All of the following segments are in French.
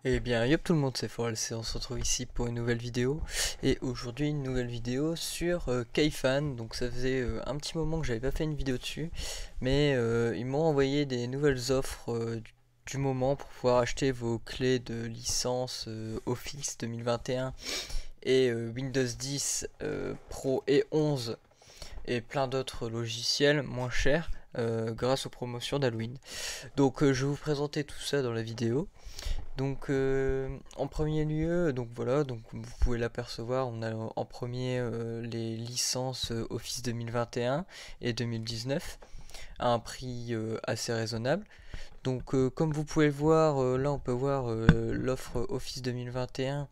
Eh bien, yop tout le monde, c'est ForLC, on se retrouve ici pour une nouvelle vidéo. Et aujourd'hui, une nouvelle vidéo sur Kayfan. Donc ça faisait un petit moment que j'avais pas fait une vidéo dessus. Mais ils m'ont envoyé des nouvelles offres du moment pour pouvoir acheter vos clés de licence Office 2021 et Windows 10 Pro et 11 et plein d'autres logiciels moins chers grâce aux promotions d'Halloween. Donc je vais vous présenter tout ça dans la vidéo. Donc en premier lieu, donc voilà, donc vous pouvez l'apercevoir, on a en premier les licences Office 2021 et 2019 à un prix assez raisonnable. Donc comme vous pouvez le voir, là on peut voir l'offre Office 2021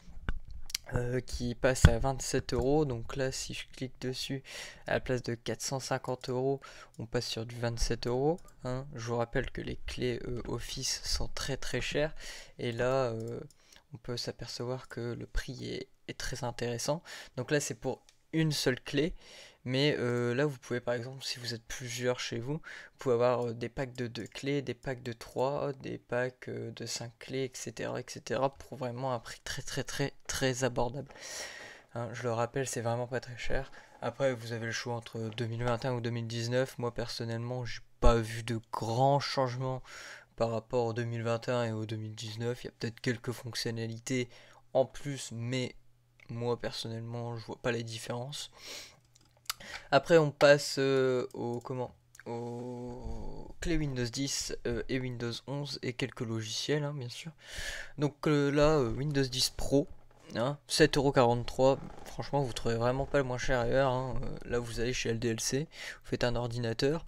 qui passe à 27 euros. Donc là, si je clique dessus, à la place de 450 euros, on passe sur du 27 euros. Hein. Je vous rappelle que les clés Office sont très très chères. Et là, on peut s'apercevoir que le prix est très intéressant. Donc là, c'est pour une seule clé. Mais là, vous pouvez par exemple, si vous êtes plusieurs chez vous, vous pouvez avoir des packs de 2 clés, des packs de 3, des packs de 5 clés, etc., etc., pour vraiment un prix très très très très abordable. Hein, je le rappelle, c'est vraiment pas très cher. Après, vous avez le choix entre 2021 ou 2019. Moi, personnellement, j'ai pas vu de grands changements par rapport au 2021 et au 2019. Il y a peut-être quelques fonctionnalités en plus, mais moi, personnellement, je vois pas les différences. Après, on passe aux clés Windows 10 et Windows 11 et quelques logiciels, hein, bien sûr. Donc là, Windows 10 Pro, hein, 7,43€. Franchement, vous trouvez vraiment pas le moins cher ailleurs. Hein. Là, vous allez chez LDLC, vous faites un ordinateur,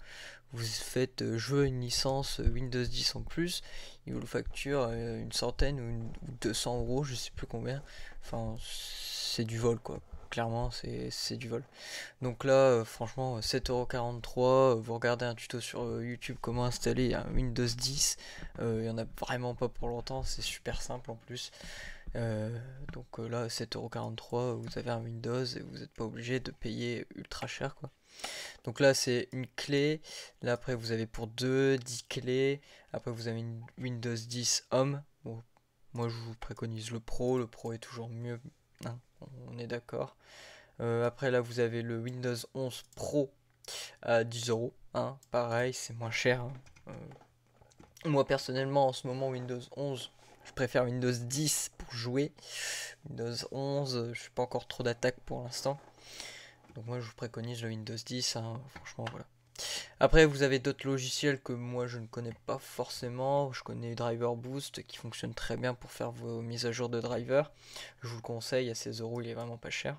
vous faites jouer une licence Windows 10 en plus, ils vous le facturent une centaine ou 200 euros, je sais plus combien. Enfin, c'est du vol quoi. Clairement, c'est du vol. Donc là, franchement, 7,43€, vous regardez un tuto sur YouTube comment installer un Windows 10. Il y en a vraiment pas pour longtemps, c'est super simple en plus. Euh, donc là, 7,43€, vous avez un Windows et vous n'êtes pas obligé de payer ultra cher quoi. Donc là, c'est une clé. Là, après, vous avez pour 10 clés. Après, vous avez une Windows 10 Home. Bon, moi, je vous préconise le Pro. Le Pro est toujours mieux. Hein, on est d'accord. Après, là, vous avez le Windows 11 Pro à 10 euros. Hein, pareil, c'est moins cher. Hein. Moi, personnellement, en ce moment, Windows 11, je préfère Windows 10 pour jouer. Windows 11, je suis pas encore trop d'attaque pour l'instant. Donc moi, je vous préconise le Windows 10. Hein, franchement, voilà. Après, vous avez d'autres logiciels que moi, je ne connais pas forcément. Je connais Driver Boost qui fonctionne très bien pour faire vos mises à jour de driver. Je vous le conseille, à 16 euros, il est vraiment pas cher.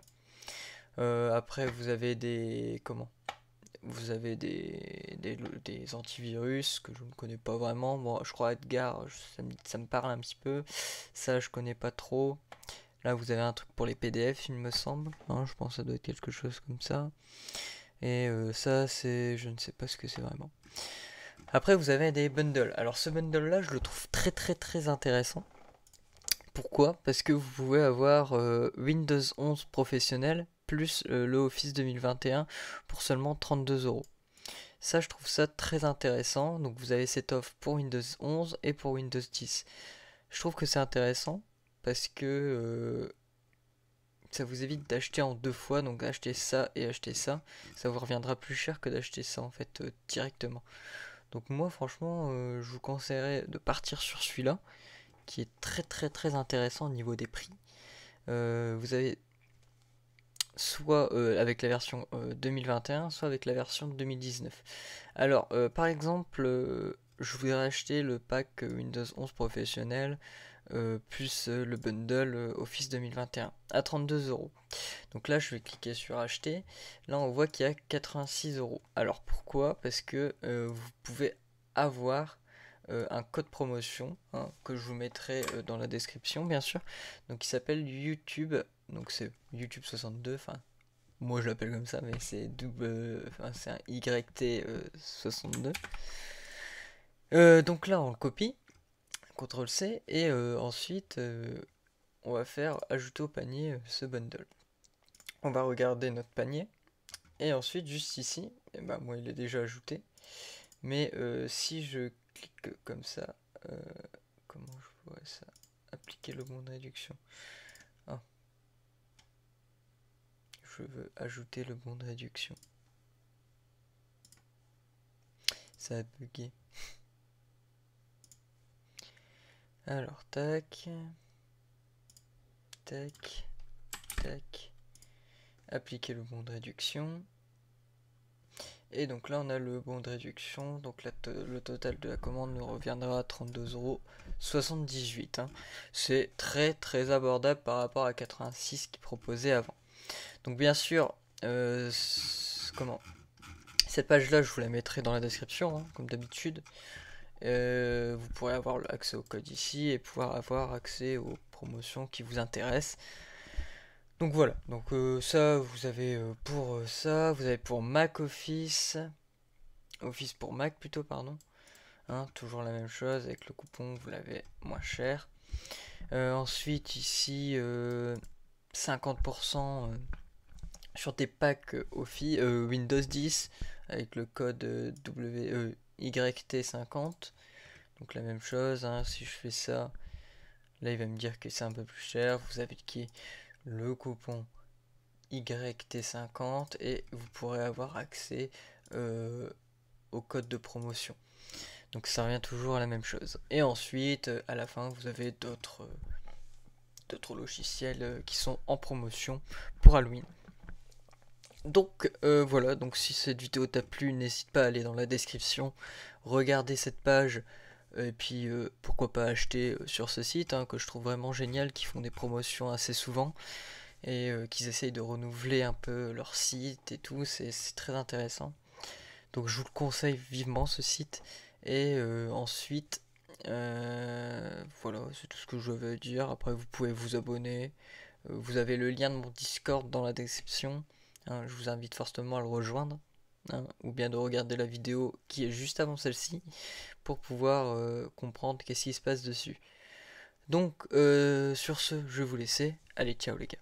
Après, vous avez des... Comment? Vous avez des antivirus que je ne connais pas vraiment. Bon, je crois Edgar, ça me parle un petit peu. Ça, je connais pas trop. Là, vous avez un truc pour les PDF, il me semble. Hein, je pense que ça doit être quelque chose comme ça. Et ça, c'est... Je ne sais pas ce que c'est vraiment. Après, vous avez des bundles. Alors, ce bundle-là, je le trouve très très très intéressant. Pourquoi? Parce que vous pouvez avoir Windows 11 professionnel plus le Office 2021 pour seulement 32 euros. Ça, je trouve ça très intéressant. Donc, vous avez cette offre pour Windows 11 et pour Windows 10. Je trouve que c'est intéressant parce que ça vous évite d'acheter en deux fois. Donc, acheter ça et acheter ça. Ça vous reviendra plus cher que d'acheter ça en fait directement. Donc, moi, franchement, je vous conseillerais de partir sur celui-là qui est très très très intéressant au niveau des prix. Vous avez soit avec la version 2021, soit avec la version 2019. Alors, par exemple, je voudrais acheter le pack Windows 11 professionnel plus le bundle Office 2021 à 32 euros. Donc là, je vais cliquer sur acheter. Là, on voit qu'il y a 86 euros. Alors pourquoi? Parce que vous pouvez avoir un code promotion hein, que je vous mettrai dans la description, bien sûr. Donc, il s'appelle YouTube. Donc, c'est YouTube 62. Enfin, moi je l'appelle comme ça, mais c'est double. Enfin, c'est un YT 62. Donc là, on le copie. CTRL C. Et ensuite, on va faire ajouter au panier ce bundle. On va regarder notre panier. Et ensuite, juste ici, et ben, moi il est déjà ajouté. Mais si je clique comme ça, comment je pourrais ça? appliquer le bon de réduction. Ah. Je veux ajouter le bon de réduction. Ça a bugué. Alors, tac. Tac. Tac. Appliquer le bon de réduction. Et donc là on a le bon de réduction, donc le total de la commande nous reviendra à 32,78 €. Hein. C'est très très abordable par rapport à 86 qui proposait avant. Donc bien sûr, cette page là je vous la mettrai dans la description, hein, comme d'habitude. Vous pourrez avoir accès au code ici et pouvoir avoir accès aux promotions qui vous intéressent. Donc voilà, donc ça vous avez pour ça, vous avez pour Mac Office pour Mac plutôt, pardon. Hein, toujours la même chose, avec le coupon vous l'avez moins cher. Ensuite ici 50% sur des packs Office, Windows 10 avec le code YT50. Donc la même chose, hein, si je fais ça, là il va me dire que c'est un peu plus cher. Vous appliquez le coupon YT50 et vous pourrez avoir accès au code de promotion. Donc ça revient toujours à la même chose. Et ensuite, à la fin, vous avez d'autres logiciels qui sont en promotion pour Halloween. Donc voilà, donc si cette vidéo t'a plu, n'hésite pas à aller dans la description, regarder cette page, et puis pourquoi pas acheter sur ce site, hein, que je trouve vraiment génial, qui font des promotions assez souvent, et qu'ils essayent de renouveler un peu leur site et tout, c'est très intéressant. Donc je vous le conseille vivement ce site. Et ensuite, voilà, c'est tout ce que je veux dire. Après, vous pouvez vous abonner. Vous avez le lien de mon Discord dans la description. Hein, je vous invite fortement à le rejoindre. Hein, ou bien de regarder la vidéo qui est juste avant celle-ci pour pouvoir comprendre qu'est-ce qui se passe dessus. Donc, sur ce, je vais vous laisser. Allez, ciao les gars.